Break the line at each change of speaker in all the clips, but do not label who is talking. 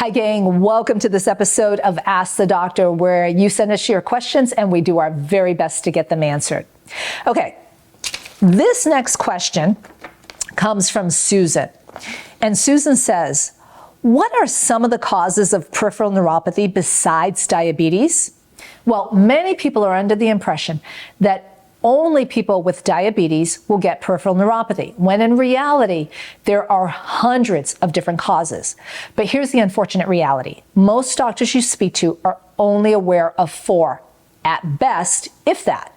Hi gang, welcome to this episode of Ask the Doctor, where you send us your questions and we do our very best to get them answered. Okay, this next question comes from Susan. And Susan says, what are some of the causes of peripheral neuropathy besides diabetes? Well, many people are under the impression that only people with diabetes will get peripheral neuropathy, when in reality, there are hundreds of different causes. But here's the unfortunate reality. Most doctors you speak to are only aware of 4, at best, if that.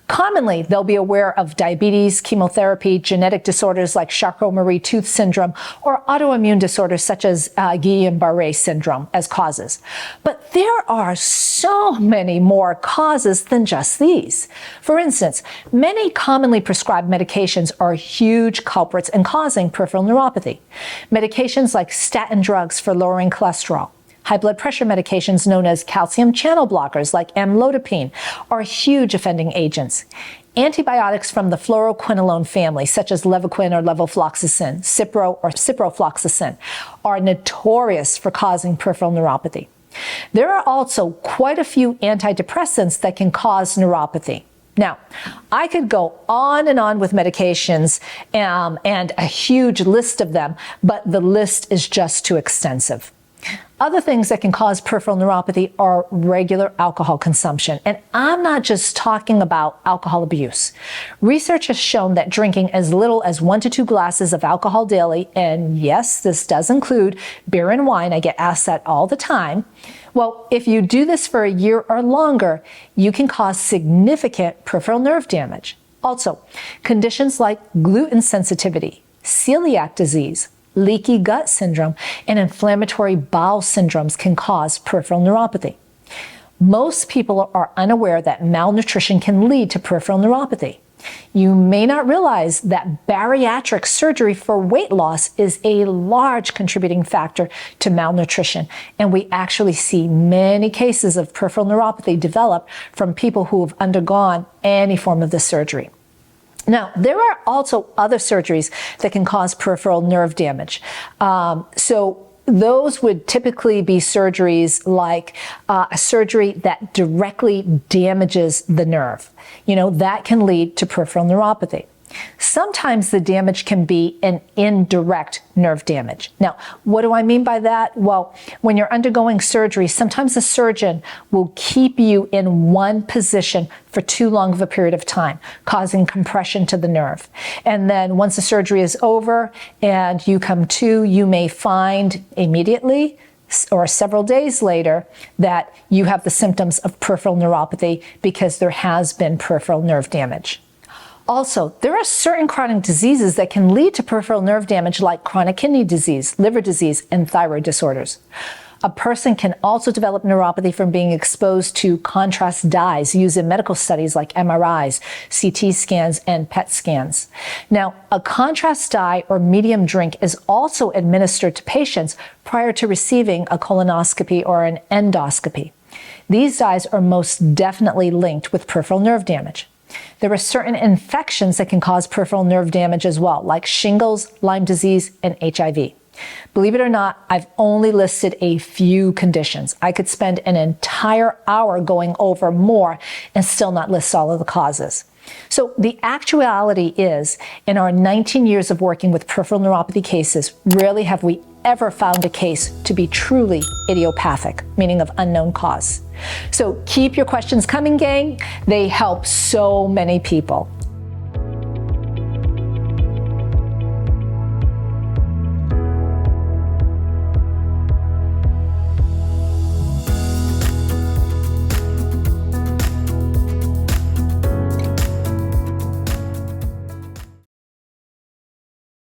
Commonly, they'll be aware of diabetes, chemotherapy, genetic disorders like Charcot Marie Tooth Syndrome, or autoimmune disorders such as Guillan Barre Syndrome as causes. But there are so many more causes than just these. For instance, many commonly prescribed medications are huge culprits in causing peripheral neuropathy. Medications like statin drugs for lowering cholesterol, high blood pressure medications known as calcium channel blockers like amlodipine are huge offending agents. Antibiotics from the fluoroquinolone family, such as Levaquin or levofloxacin, Cipro or Ciprofloxacin, are notorious for causing peripheral neuropathy. There are also quite a few antidepressants that can cause neuropathy. Now, I could go on and on with medications and a huge list of them, but the list is just too extensive. Other things that can cause peripheral neuropathy are regular alcohol consumption. And I'm not just talking about alcohol abuse. Research has shown that drinking as little as 1 to 2 glasses of alcohol daily, and yes, this does include beer and wine, I get asked that all the time. Well, if you do this for a year or longer, you can cause significant peripheral nerve damage. Also, conditions like gluten sensitivity, celiac disease, leaky gut syndrome, and inflammatory bowel syndromes can cause peripheral neuropathy. Most people are unaware that malnutrition can lead to peripheral neuropathy. You may not realize that bariatric surgery for weight loss is a large contributing factor to malnutrition, and we actually see many cases of peripheral neuropathy develop from people who have undergone any form of this surgery. Now, there are also other surgeries that can cause peripheral nerve damage. So those would typically be surgeries like a surgery that directly damages the nerve. That can lead to peripheral neuropathy. Sometimes the damage can be an indirect nerve damage. Now, what do I mean by that? Well, when you're undergoing surgery, sometimes the surgeon will keep you in one position for too long of a period of time, causing compression to the nerve. And then once the surgery is over and you come to, you may find immediately or several days later that you have the symptoms of peripheral neuropathy because there has been peripheral nerve damage. Also, there are certain chronic diseases that can lead to peripheral nerve damage like chronic kidney disease, liver disease, and thyroid disorders. A person can also develop neuropathy from being exposed to contrast dyes used in medical studies like MRIs, CT scans, and PET scans. Now, a contrast dye or medium drink is also administered to patients prior to receiving a colonoscopy or an endoscopy. These dyes are most definitely linked with peripheral nerve damage. There are certain infections that can cause peripheral nerve damage as well, like shingles, Lyme disease, and HIV. Believe it or not, I've only listed a few conditions. I could spend an entire hour going over more and still not list all of the causes. So the actuality is, in our 19 years of working with peripheral neuropathy cases, rarely have we ever found a case to be truly idiopathic, meaning of unknown cause. So keep your questions coming, gang. They help so many people.